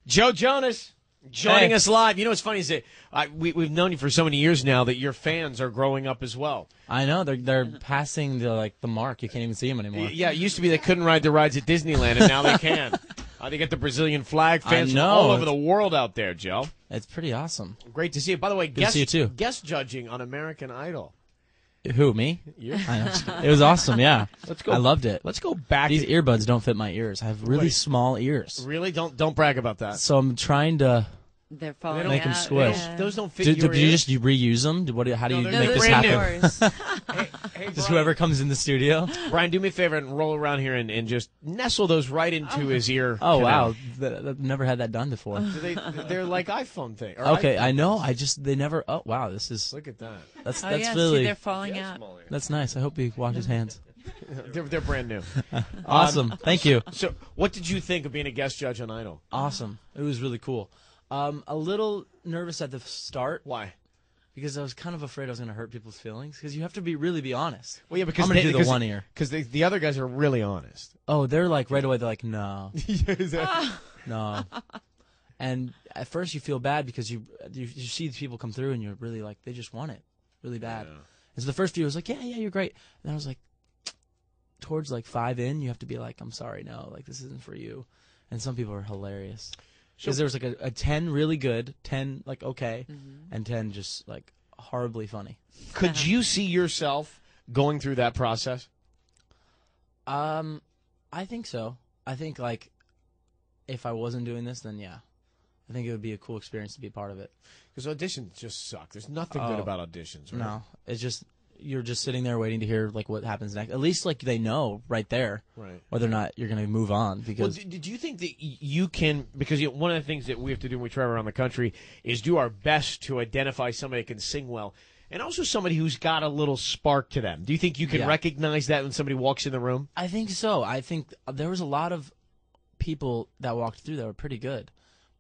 Joe Jonas joining us live. You know what's funny is that we've known you for so many years now that your fans are growing up as well. I know they're passing the mark. You can't even see them anymore. Yeah, it used to be they couldn't ride the rides at Disneyland, and now they can. They get the Brazilian flag. Fans from all over the world out there, Joe. It's pretty awesome. Great to see you. By the way, Good to see you too. Guest judging on American Idol. Who, me? You. I know. It was awesome, yeah. Let's go. I loved it. Let's go back. These earbuds don't fit my ears. I have really small ears. Really? Don't brag about that. So I'm trying to They're falling make them out. squish. Yeah. Those don't fit your Do you ears? just reuse them? How do you No, make they're this brand happen? Hey, Just Brian, whoever comes in the studio? Brian, do me a favor and roll around here and just nestle those right into his ear. Oh, canal. wow. I've never had that done before. They're like iPhone thing. Okay, I know. They never. Oh, wow. This is. Look at that. That's Oh, yeah, really. see, they're falling out. That's nice. I hope he washes hands. They're brand new. Awesome. Thank you. So, what did you think of being a guest judge on Idol? Awesome. It was really cool. A little nervous at the start. Why? Because I was kind of afraid I was going to hurt people's feelings. Because you have to really be honest. Well, yeah, because I'm going to do the one ear. Because the other guys are really honest. Oh, they're like right away. They're like, no, no. And at first you feel bad because you see these people come through and you're really like they just want it really bad. Yeah. And so the first few was like, yeah, you're great. And then I was like, towards like 5 in, you have to be like, I'm sorry, no, like this isn't for you. And some people are hilarious. Because there was like a 10 really good, 10 like okay, and 10 just like horribly funny. Could you see yourself going through that process? I think so. I think like if I wasn't doing this, then yeah. I think it would be a cool experience to be a part of it. Because auditions just suck. There's nothing good about auditions, right? No, it's just you're just sitting there waiting to hear like what happens next. At least like they know right there, right, whether or not you're going to move on. Because did you think that you can? Because one of the things that we have to do when we travel around the country is do our best to identify somebody that can sing well, and also somebody who's got a little spark to them. Do you think you can recognize that when somebody walks in the room? I think so. I think there was a lot of people that walked through that were pretty good,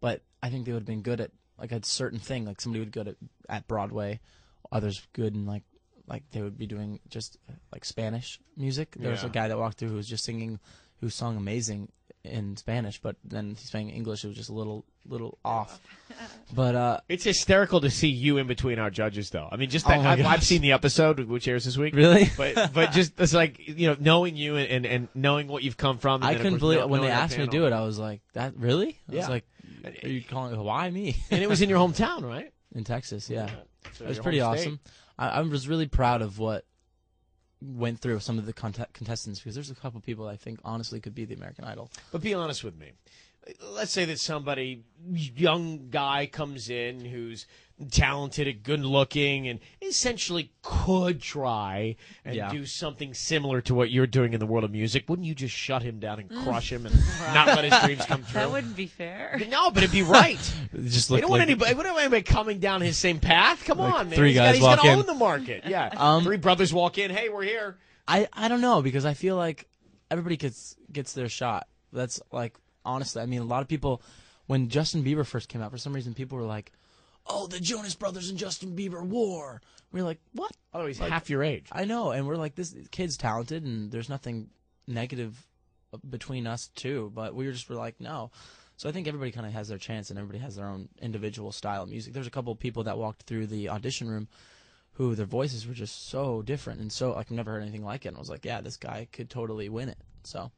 but I think they would have been good at like a certain thing. Like somebody would good at Broadway, others good in like they would be doing just like Spanish music. There was a guy that walked through who was just singing, who sung amazing in Spanish, but then he sang English. It was just a little off. But it's hysterical to see you in between our judges, though. I mean, just that, I've seen the episode which airs this week. Really? But just it's like knowing you and knowing what you've come from. And I then, couldn't believe when they asked me to panel. do it. I was like, "That really?" I Yeah. was like, "Are you calling? Why me?" And it was in your hometown, right? In Texas, yeah. So It was your pretty home awesome. I was really proud of what went through some of the contestants because there's a couple people I think honestly could be the American Idol. But be honest with me. Let's say that somebody, young guy, comes in who's talented and good looking and essentially could try and do something similar to what you're doing in the world of music. Wouldn't you just shut him down and crush him and not let his dreams come true? That wouldn't be fair. No, but it'd be right. Just we don't want anybody coming down his same path. Come on, man. Three guys he's walk gonna in. own the market. Yeah. 3 brothers walk in. Hey, we're here. I don't know because I feel like everybody gets their shot. That's like honestly, I mean, a lot of people when Justin Bieber first came out, for some reason, people were like, "Oh, the Jonas Brothers and Justin Bieber war." We're like, "What?" Oh, he's like, half your age. I know, and we're like, "This kid's talented, and there's nothing negative between us two." But we were like, "No." So I think everybody kind of has their chance, and everybody has their own individual style of music. There's a couple of people that walked through the audition room who their voices were just so different and so like I've never heard anything like it. And I was like, yeah, this guy could totally win it. So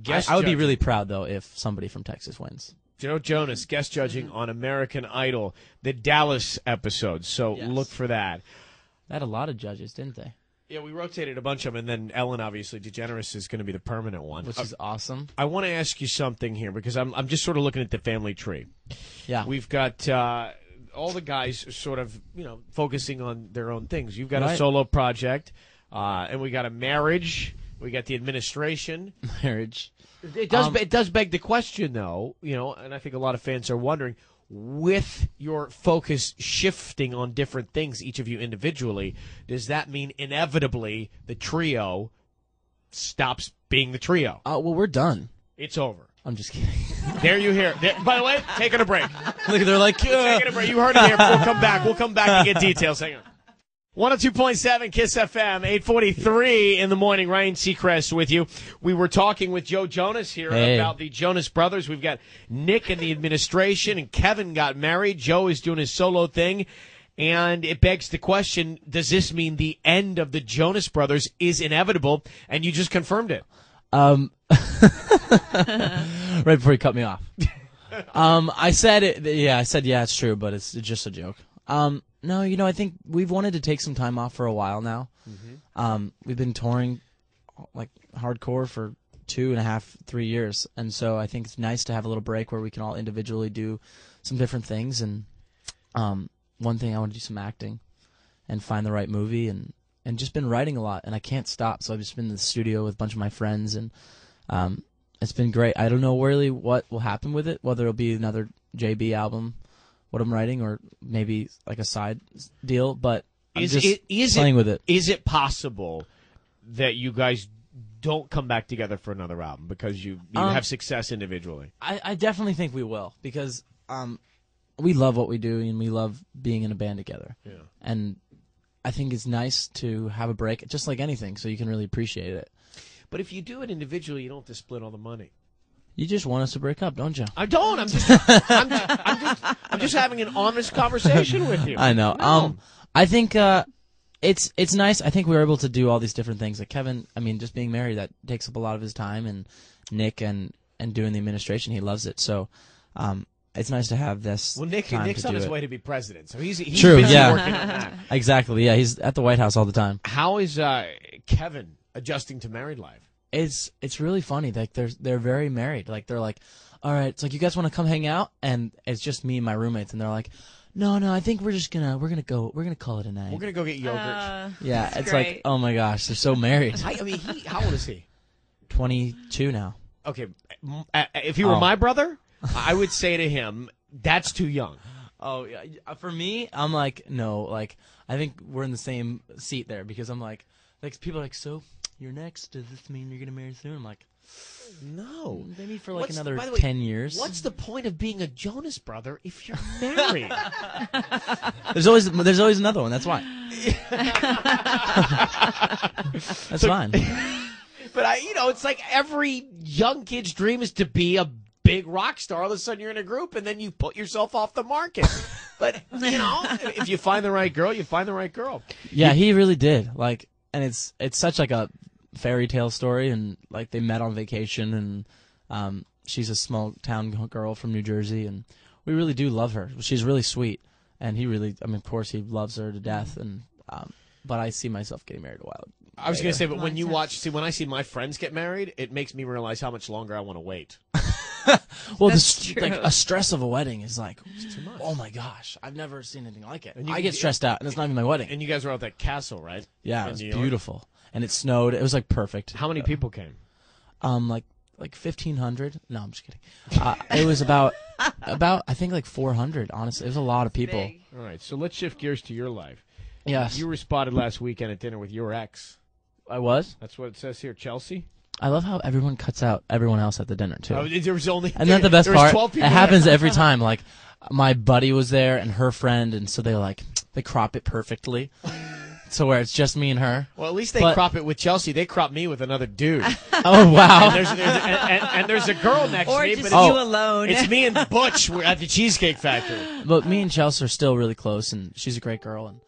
I would be really proud though if somebody from Texas wins. Joe Jonas guest judging on American Idol, the Dallas episode. So look for that. They had a lot of judges, didn't they? Yeah, we rotated a bunch of them, and then Ellen, obviously, DeGeneres is going to be the permanent one, which is awesome. I want to ask you something here because I'm just sort of looking at the family tree. Yeah, we've got all the guys sort of focusing on their own things. You've got a solo project, and we got a marriage. We got the administration. Marriage. It does beg the question, though. And I think a lot of fans are wondering, with your focus shifting on different things, each of you individually, does that mean inevitably the trio stops being the trio? Well, we're done. It's over. I'm just kidding. There you hear. By the way, taking a break. Look, they're like, taking a break. You heard it here. We'll come back. We'll come back and get details. Hang on. 102.7 KISS FM, 8:43 in the morning. Ryan Seacrest with you. We were talking with Joe Jonas here about the Jonas Brothers. We've got Nick in the administration, and Kevin got married. Joe is doing his solo thing. And it begs the question, does this mean the end of the Jonas Brothers is inevitable? And you just confirmed it. Right before you cut me off. I said it. Yeah, I said, yeah, it's true, but it's just a joke. No, I think we've wanted to take some time off for a while now. Mm-hmm. We've been touring like hardcore for 2.5, 3 years. And so I think it's nice to have a little break where we can all individually do some different things. And one thing, I want to do some acting and find the right movie and just been writing a lot. And I can't stop. So I've just been in the studio with a bunch of my friends. And it's been great. I don't know really what will happen with it, whether it'll be another JB album, what I'm writing, or maybe like a side deal, but I'm just playing with it. Is it possible that you guys don't come back together for another album because you have success individually? I definitely think we will, because we love what we do and we love being in a band together. Yeah. And I think it's nice to have a break, just like anything, so you can really appreciate it. But if you do it individually, you don't have to split all the money. You just want us to break up, don't you? I don't. I'm just having an honest conversation with you. I know. No. I think it's nice. I think we were able to do all these different things. Like Kevin, I mean, just being married, that takes up a lot of his time, and Nick and doing the administration, he loves it. So it's nice to have this. Well, Nick's on his way to be president, so he's true. Busy Yeah, working on that. Exactly. Yeah, he's at the White House all the time. How is Kevin adjusting to married life? It's really funny. Like they're very married. Like they're like, all right, it's like, you guys want to come hang out? And it's just me and my roommates, and they're like, no, I think we're gonna call it a night. We're gonna go get yogurt. Yeah, it's great. like, oh my gosh, they're so married. I mean, how old is he? 22 now. Okay, if he were my brother, I would say to him, that's too young. Oh yeah, for me, I'm like, no, like I think we're in the same seat there, because I'm like people are like, so you're next. Does this mean you're gonna marry soon? I'm like, no, maybe for like another 10 years. What's the point of being a Jonas brother if you're married? There's always another one. That's why. That's fine. But it's like every young kid's dream is to be a big rock star. All of a sudden you're in a group, and then you put yourself off the market. But if you find the right girl, you find the right girl. Yeah, he really did. Like, and it's such like a fairy tale story, and like they met on vacation, and she's a small town girl from New Jersey, and we really do love her. She's really sweet, and he really, I mean, of course, he loves her to death, and but I see myself getting married a while. I was going to say, but when when I see my friends get married, it makes me realize how much longer I want to wait. Well, like a stress of a wedding is like, too much. Oh my gosh, I've never seen anything like it. I get stressed out, and it's not even my wedding. And you guys were at that castle, right? Yeah, it was beautiful, and it snowed. It was like perfect. How many people came? Like 1,500. No, I'm just kidding. It was about I think like 400. Honestly, it was a lot of people. Big. All right, so let's shift gears to your life. Yes, you were spotted last weekend at dinner with your ex. I was. That's what it says here, Chelsea. I love how everyone cuts out everyone else at the dinner too. Oh, there was only. And that's the best part. 12 people it happens every time. Like my buddy was there and her friend, and so they crop it perfectly, so where it's just me and her. Well, at least they crop it with Chelsea. They crop me with another dude. Oh wow! And there's a girl next to me, just but you alone. It's me and Butch. We're at the Cheesecake Factory. But me and Chelsea are still really close, and she's a great girl. And